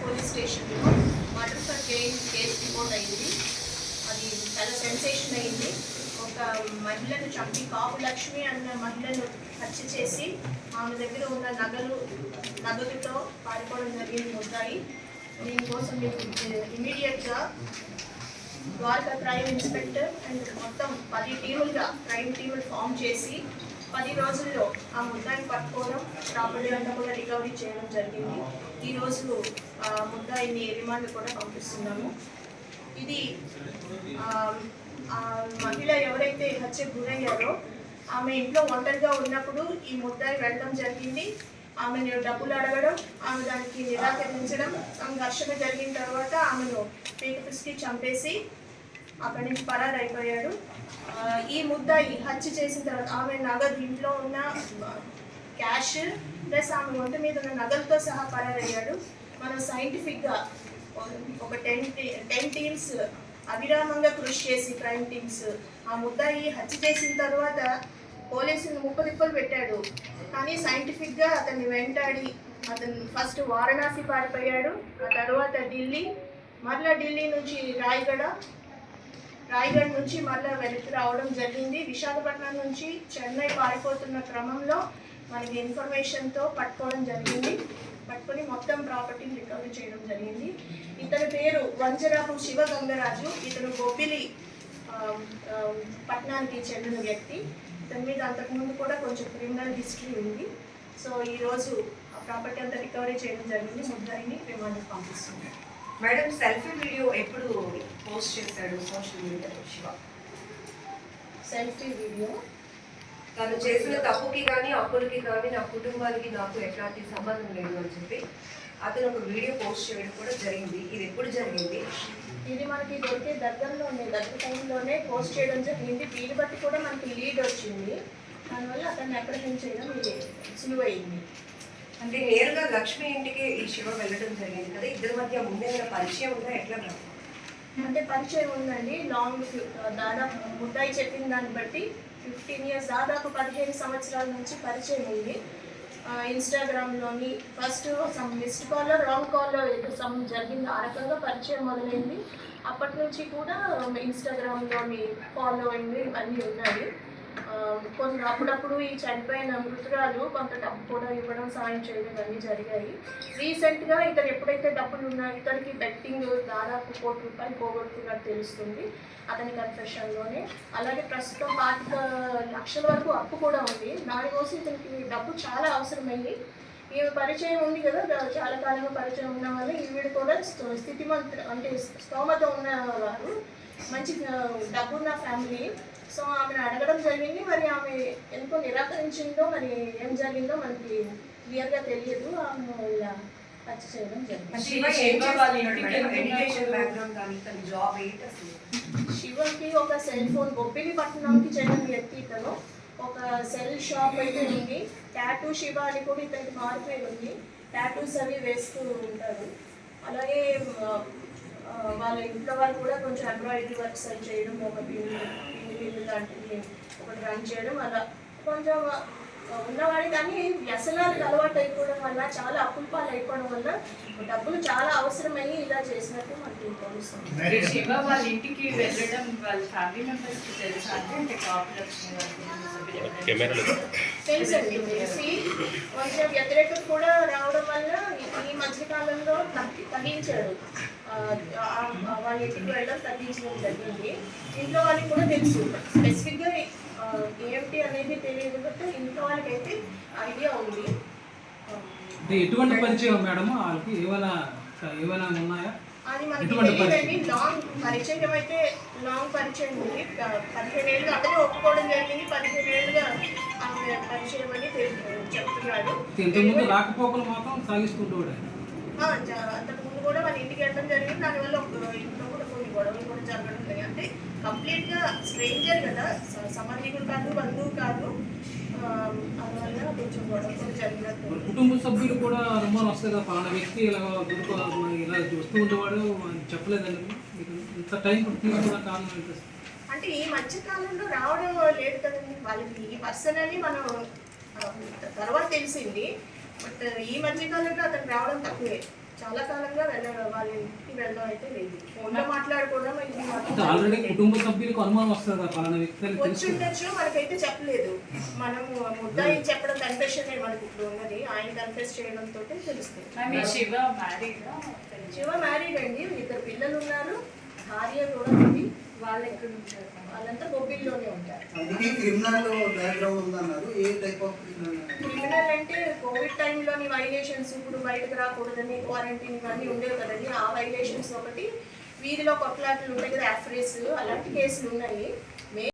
Police స్టేషన్లో murder for case report అయింది. అది చాలా సెన్సేషన్ అయింది. ఒక మహిళను చంపి కాపు లక్ష్మి అన్న మహిళను హత్య చేసి ఆమె దగ్గర ఉన్న నగదుతో పారిపోవడం జరిగింది ముద్దాయి. దీనికోసం మీకు ఇమీడియట్గా ద్వారకా క్రైమ్ ఇన్స్పెక్టర్ అండ్ మొత్తం 10 టీములుగా క్రైమ్ టీములు ఫామ్ చేసి 10 రోజుల్లో ఆ ముద్దాయిని పట్టుకోవడం, ప్రాపర్టీ అంతా కూడా రికవరీ చేయడం జరిగింది. ఈరోజు ఆ ముద్దాయిని రిమాండ్ కూడా పంపిస్తున్నాము. ఇది మహిళ ఎవరైతే హత్యకు గురయ్యారో ఆమె ఇంట్లో ఒంటరిగా ఉన్నప్పుడు ఈ ముద్దాయి వెళ్ళడం జరిగింది. ఆమెను డబ్బులు అడగడం, ఆమె దానికి నిరాకరించడం, ఘర్షణ జరిగిన తర్వాత ఆమెను పీక పిసికి చంపేసి అక్కడి నుంచి పరారైపోయాడు. ఈ ముద్దాయి హత్య చేసిన తర్వాత ఆమె నగదు, ఇంట్లో ఉన్న క్యాష్ ప్లస్ ఆమె ఒంటి మీద ఉన్న నగలతో సహా పరారయ్యాడు. మనం సైంటిఫిక్గా ఒక 10 టీమ్స్ అవిరామంగా కృషి చేసి క్రైమ్ టీమ్స్ ఆ ముద్దాయి హత్య చేసిన తర్వాత పోలీసులు ముప్పదిప్పలు పెట్టాడు. కానీ సైంటిఫిక్గా అతన్ని వెంటాడి అతను ఫస్ట్ వారణాసి పారిపోయాడు, ఆ తర్వాత ఢిల్లీ, మరలా ఢిల్లీ నుంచి రాయగఢ్ నుంచి మరలా వెనక్కి రావడం జరిగింది. విశాఖపట్నం నుంచి చెన్నై పారిపోతున్న క్రమంలో మనకి ఇన్ఫర్మేషన్తో పట్టుకోవడం జరిగింది. పట్టుకొని మొత్తం ప్రాపర్టీని రికవరీ చేయడం జరిగింది. ఇతని పేరు వంజరాపు శివగంగరాజు. ఇతను బొబ్బిలి పట్టణానికి చెందిన వ్యక్తి. ఇతని మీద అంతకుముందు కూడా కొంచెం క్రిమినల్ హిస్టరీ ఉంది. సో ఈరోజు ఆ ప్రాపర్టీ అంతా రికవరీ చేయడం జరిగింది. ముద్దాయిని రిమాండ్కి పంపిస్తుంది. మేడం, సెల్ఫీ వీడియో ఎప్పుడు పోస్ట్ చేశాడు సోషల్ మీడియాలో శివ? సెల్ఫీ వీడియో తను చేసిన తప్పుకి కానీ అప్పులకి కానీ నా కుటుంబానికి నాకు ఎట్లాంటి సంబంధం లేదు అని చెప్పి అతను ఒక వీడియో పోస్ట్ చేయడం కూడా జరిగింది. ఇది ఎప్పుడు జరిగింది? ఇది మనకి దొరికే దగ్గర టైంలోనే పోస్ట్ చేయడం జరిగింది. దీన్ని బట్టి కూడా మనకి లీడ్ వచ్చింది. దానివల్ల అతన్ని అప్రహెండ్ చేయడం ఇది సులువైంది. అంటే నేరుగా లక్ష్మి ఇంటికి ఈ శివ వెళ్ళడం జరిగింది కదా, ఇద్దరి మధ్య ముందే పరిచయం ఉందా, ఎట్లా? అంటే పరిచయం ఉందండి. దాదాపు ముద్దాయి చెప్పిన దాన్ని బట్టి 15 years, దాదాపు 15 సంవత్సరాల నుంచి పరిచయం ఉంది. ఇన్స్టాగ్రామ్లోని ఫస్ట్ సమ్ మిస్డ్ కాల్లో రాంగ్ కాల్లో ఏదో సమ్ జరిగింది, ఆ రకంగా పరిచయం మొదలైంది. అప్పటి నుంచి కూడా ఇన్స్టాగ్రామ్లోని ఫాలోయింగ్ ఇవన్నీ ఉన్నాయి. కొంచెం అప్పుడప్పుడు ఈ చనిపోయిన మృతురాలు కొంత డబ్బు కూడా ఇవ్వడం, సాయం చేయడం ఇవన్నీ జరిగాయి. రీసెంట్గా ఇతను ఎప్పుడైతే డబ్బులు ఉన్నాయో ఇతనికి బెట్టింగ్ దాదాపు ₹1 కోటి పోగొట్టుకున్నట్టు తెలుస్తుంది అతని కన్ఫెషన్లోనే. అలాగే ప్రస్తుతం 25 లక్షల వరకు అప్పు కూడా ఉంది. దానికోసం ఇతనికి డబ్బు చాలా అవసరమైంది. ఈమె పరిచయం ఉంది కదా, చాలా కాలంగా పరిచయం ఉన్న వల్ల ఈవిడ కూడా స్తోమత ఉన్నవారు, మంచి డబ్బున్న ఫ్యామిలీ. సో ఆమెను అడగడం జరిగింది. మరి ఆమె ఎందుకో నిరాకరించిందో, మరి ఏం జరిగిందో మనకి క్లియర్గా తెలియదు. ఆమె ఇలా హత్య చేయడం జరిగింది. శివకి ఒక సెల్ ఫోన్, బొబ్బిలి పట్టణంకి చెందిన వ్యక్తి ఇతను. ఒక సెల్ షాప్ అయితే ఉంది. టాటూ శివ అని కూడా ఇతనికి మారిపోయి ఉంది. టాటూస్ అవి వేస్తూ ఉంటారు. అలాగే వాళ్ళ ఇంట్లో వాళ్ళు కూడా కొంచెం ఎంబ్రాయిడరీ వర్క్స్ అవి చేయడం, ఒక పిల్లి లాంటివి ఒకటి రన్ చేయడం, అలా కొంచెం ఉన్నవాడి. కానీ వ్యసనాలకు అలవాటు అయిపోవడం వల్ల, చాలా అప్పుల పాలు అయిపోవడం వల్ల డబ్బులు చాలా అవసరమయ్యి ఇలా చేసినట్టు మనకి తెలుస్తుంది. శివ వాళ్ళ ఇంటికి వెళ్ళడం వాళ్ళ ఫ్యామిలీ మెంబర్స్కి తెలుసా? అంటే తెలుసండి. తెలిసి కొంచెం వ్యతిరేకత కూడా రావడం వల్ల ఈ మధ్యకాలంలో తగ్గించాడు. వాళ్ళ ఇంటికి వెళ్ళడం తగ్గించడం జరిగింది. ఇంట్లో వాళ్ళకి కూడా తెలుసు. స్పెసిఫిక్గా ఏమిటి అనేది తెలియదు, బట్ ఇంట్లో వాళ్ళకైతే ఐడియా ఉంది. ఎటువంటి పరిచయం మేడం వాళ్ళకి? ఏమైనా ఉన్నాయా? అది మనకి తెలియదండి. లాంగ్ పరిచయం అయితే లాంగ్ పరిచయం ఉంది. 15 ఏళ్ళు అతనే ఒప్పుకోవడం జరిగింది. 15 ఏళ్ళుగా ఆమె పరిచయం అని చెప్తున్నాడు. ఇంతకుముందు రాకపోకలు మాత్రం సాగిస్తుంటాడు. అంతకుముందు కూడా వాళ్ళ ఇంటికి వెళ్ళడం జరిగింది. దానివల్ల ఇంట్లో కూడా కొన్ని గొడవలు కూడా జరగడం జరిగింది. అంటే కంప్లీట్గా స్ట్రేంజర్ కదా, సంబంధికులు కాదు, బంధువు కాదు. అందువల్ల కొంచెం గొడవ కూడా జరిగినట్టు. కుటుంబ సభ్యులు కూడా అనుమానం వస్తుంది కదా, పలానా వ్యక్తి ఇలా ఇలా వస్తూ ఉండేవాడు చెప్పలేదండి. ఇంత టైం పడుతుంది కారణం అంటే ఈ మధ్య కాలంలో రావడం లేదు కదండి. వాళ్ళకి ఈ పర్సన్ అని మనం తర్వాత తెలిసింది. బట్ ఈ మధ్య కాలంలో అతను రావడం తక్కువే. చాలా కాలంగా వాళ్ళ ఇంటికి వెళ్ళడం అయితే లేదు. ఫోన్లో మాట్లాడుకోవడం ఇది అంటే ఆల్రెడీ కుటుంబ సభ్యులకు అనుమానం వస్తుంది కదా పలానా వ్యక్తి అని వచ్చి ఉండొచ్చు, మనకైతే చెప్పలేదు. మనము ముద్దాయి చెప్పడం కన్ఫెషన్ మనకి ఇప్పుడు ఉన్నది, ఆయన కన్ఫెస్ చేయడంతో తెలుస్తుంది. మ్యామ్ ఈ శివ మ్యారీడా? శివ మ్యారీడ్ అండి, 2 పిల్లలు ఉన్నారు, భార్య కూడా ఉంది. వాళ్ళు ఎక్కడ ఉంటారు? వాళ్ళంతా బొబ్బిల్లోనే ఉంటారు. అందుకే క్రిమినల్ బ్యాక్గ్రౌండ్ ఉందన్నారు. ఏ టైప్ ఆఫ్ క్రిమినల్? క్రిమినల్ అంటే కోవిడ్ టైంలోని వైలేషన్స్, ఇప్పుడు బయటకు రాకూడదని క్వారంటైన్ ఇవన్నీ ఉండేవి కదండి, ఆ వైలేషన్స్ ఒకటి. వీధిలో కొట్లాటలు ఉంటాయి కదా, యాఫ్రేస్, అలాంటి కేసులు ఉన్నాయి.